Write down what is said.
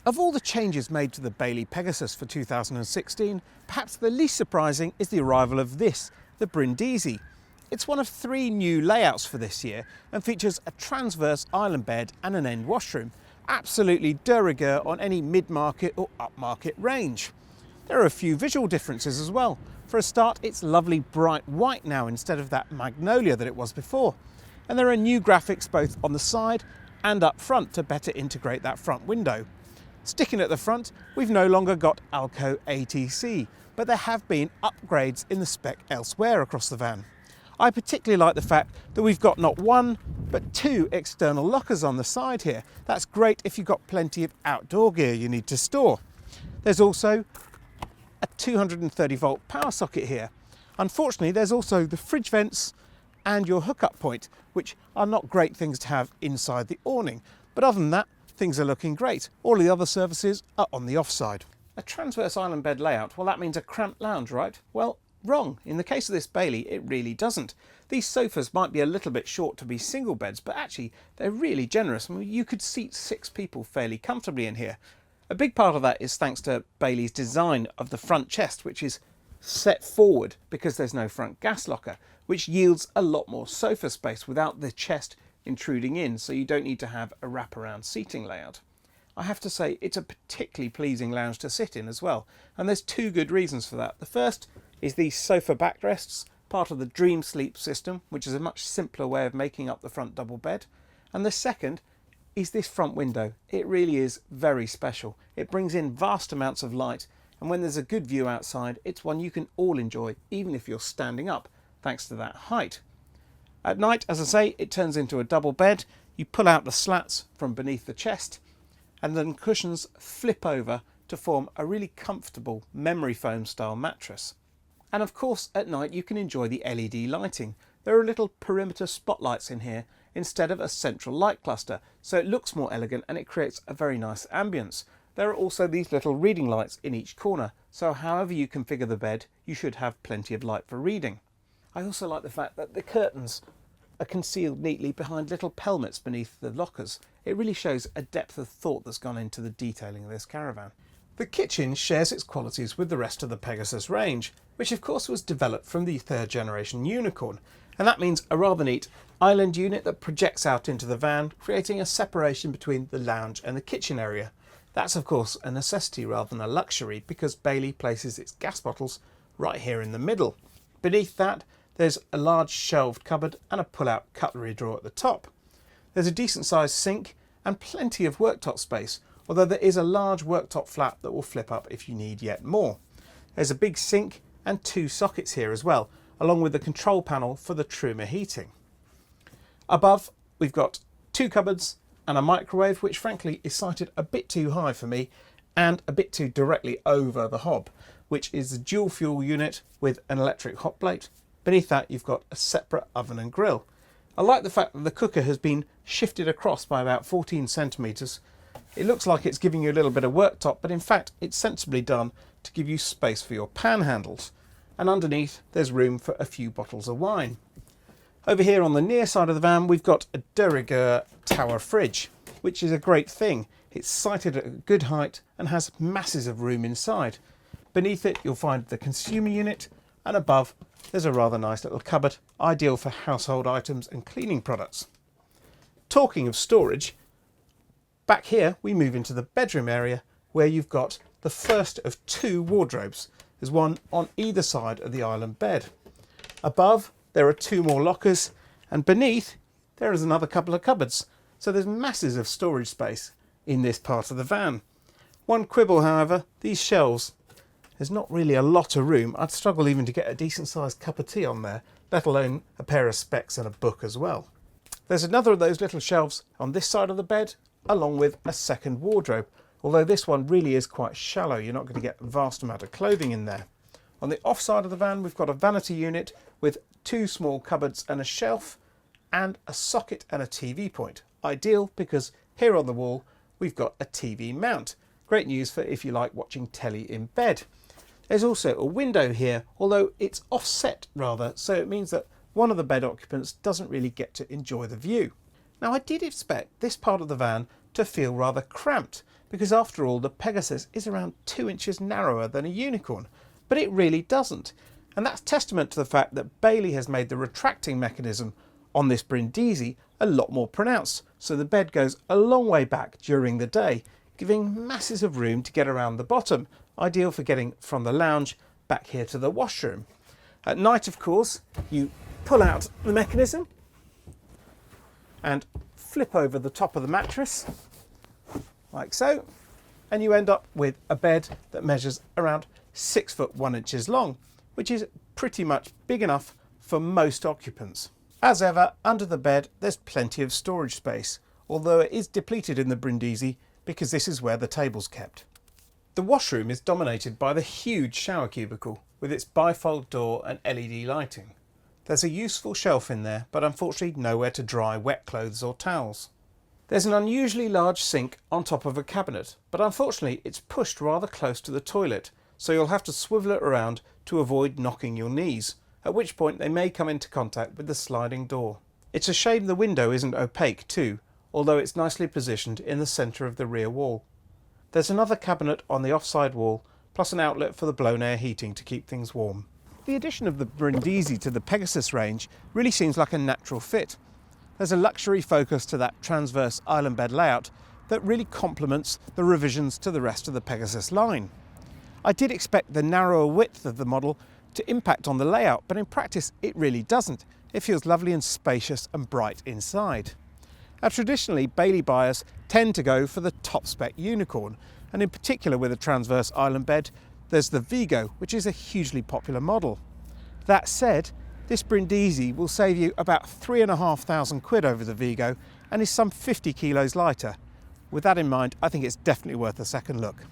Of all the changes made to the Bailey Pegasus for 2016, perhaps the least surprising is the arrival of this, the Brindisi. It's one of 3 new layouts for this year and features a transverse island bed and an end washroom. Absolutely de rigueur on any mid-market or upmarket range. There are a few visual differences as well. For a start, it's lovely bright white now instead of that magnolia that it was before. And there are new graphics both on the side and up front to better integrate that front window. Sticking at the front, we've no longer got Alco ATC, but there have been upgrades in the spec elsewhere across the van. I particularly like the fact that we've got not 1, but 2 external lockers on the side here. That's great if you've got plenty of outdoor gear you need to store. There's also a 230 volt power socket here. Unfortunately, there's also the fridge vents and your hookup point, which are not great things to have inside the awning. But other than that, things are looking great. All the other services are on the offside. A transverse island bed layout, well, that means a cramped lounge, right? Well, wrong. In the case of this Bailey, it really doesn't. These sofas might be a little bit short to be single beds, but actually they're really generous. I mean, you could seat 6 people fairly comfortably in here. A big part of that is thanks to Bailey's design of the front chest, which is set forward because there's no front gas locker, which yields a lot more sofa space without the chest intruding in, so you don't need to have a wraparound seating layout. I have to say it's a particularly pleasing lounge to sit in as well, and there's 2 good reasons for that. The first is these sofa backrests, part of the Dream Sleep system, which is a much simpler way of making up the front double bed. And the second is this front window. It really is very special. It brings in vast amounts of light, and when there's a good view outside, it's one you can all enjoy, even if you're standing up, thanks to that height. At night, as I say, it turns into a double bed. You pull out the slats from beneath the chest, and then cushions flip over to form a really comfortable memory foam style mattress. And of course, at night you can enjoy the LED lighting. There are little perimeter spotlights in here instead of a central light cluster, so it looks more elegant and it creates a very nice ambience. There are also these little reading lights in each corner, so however you configure the bed, you should have plenty of light for reading. I also like the fact that the curtains are concealed neatly behind little pelmets beneath the lockers. It really shows a depth of thought that's gone into the detailing of this caravan. The kitchen shares its qualities with the rest of the Pegasus range, which of course was developed from the 3rd generation Unicorn, and that means a rather neat island unit that projects out into the van, creating a separation between the lounge and the kitchen area. That's of course a necessity rather than a luxury, because Bailey places its gas bottles right here in the middle. Beneath that, there's a large shelved cupboard and a pull-out cutlery drawer at the top. There's a decent sized sink and plenty of worktop space, although there is a large worktop flap that will flip up if you need yet more. There's a big sink and 2 sockets here as well, along with the control panel for the Truma heating. Above, we've got 2 cupboards and a microwave, which frankly is sited a bit too high for me and a bit too directly over the hob, which is a dual fuel unit with an electric hot plate. Beneath that, you've got a separate oven and grill. I like the fact that the cooker has been shifted across by about 14 centimetres. It looks like it's giving you a little bit of worktop, but in fact it's sensibly done to give you space for your pan handles. And underneath there's room for a few bottles of wine. Over here on the near side of the van, we've got a de rigueur tower fridge, which is a great thing. It's sited at a good height and has masses of room inside. Beneath it you'll find the consumer unit, and above there's a rather nice little cupboard, ideal for household items and cleaning products. Talking of storage, back here we move into the bedroom area, where you've got the first of 2 wardrobes. There's one on either side of the island bed. Above there are 2 more lockers, and beneath there is another couple of cupboards. So there's masses of storage space in this part of the van. One quibble, however, these shelves. There's not really a lot of room. I'd struggle even to get a decent sized cup of tea on there, let alone a pair of specs and a book as well. There's another of those little shelves on this side of the bed, along with a second wardrobe, although this one really is quite shallow. You're not going to get a vast amount of clothing in there. On the off side of the van, we've got a vanity unit with 2 small cupboards and a shelf, and a socket and a TV point. Ideal because here on the wall we've got a TV mount. Great news for if you like watching telly in bed. There's also a window here, although it's offset rather, so it means that one of the bed occupants doesn't really get to enjoy the view. Now I did expect this part of the van to feel rather cramped, because after all the Pegasus is around 2 inches narrower than a unicorn, but it really doesn't. And that's testament to the fact that Bailey has made the retracting mechanism on this Brindisi a lot more pronounced, so the bed goes a long way back during the day, giving masses of room to get around the bottom, ideal for getting from the lounge back here to the washroom. At night, of course, you pull out the mechanism and flip over the top of the mattress, like so, and you end up with a bed that measures around 6 foot 1 inches long, which is pretty much big enough for most occupants. As ever, under the bed there's plenty of storage space, although it is depleted in the Brindisi because this is where the table's kept. The washroom is dominated by the huge shower cubicle with its bifold door and LED lighting. There's a useful shelf in there, but unfortunately nowhere to dry wet clothes or towels. There's an unusually large sink on top of a cabinet, but unfortunately it's pushed rather close to the toilet, so you'll have to swivel it around to avoid knocking your knees, at which point they may come into contact with the sliding door. It's a shame the window isn't opaque too, although it's nicely positioned in the centre of the rear wall. There's another cabinet on the offside wall, plus an outlet for the blown air heating to keep things warm. The addition of the Brindisi to the Pegasus range really seems like a natural fit. There's a luxury focus to that transverse island bed layout that really complements the revisions to the rest of the Pegasus line. I did expect the narrower width of the model to impact on the layout, but in practice it really doesn't. It feels lovely and spacious and bright inside. Now, traditionally, Bailey buyers tend to go for the top spec unicorn, and in particular with a transverse island bed, there's the Vigo, which is a hugely popular model. That said, this Brindisi will save you about 3,500 quid over the Vigo and is some 50 kilos lighter. With that in mind, I think it's definitely worth a second look.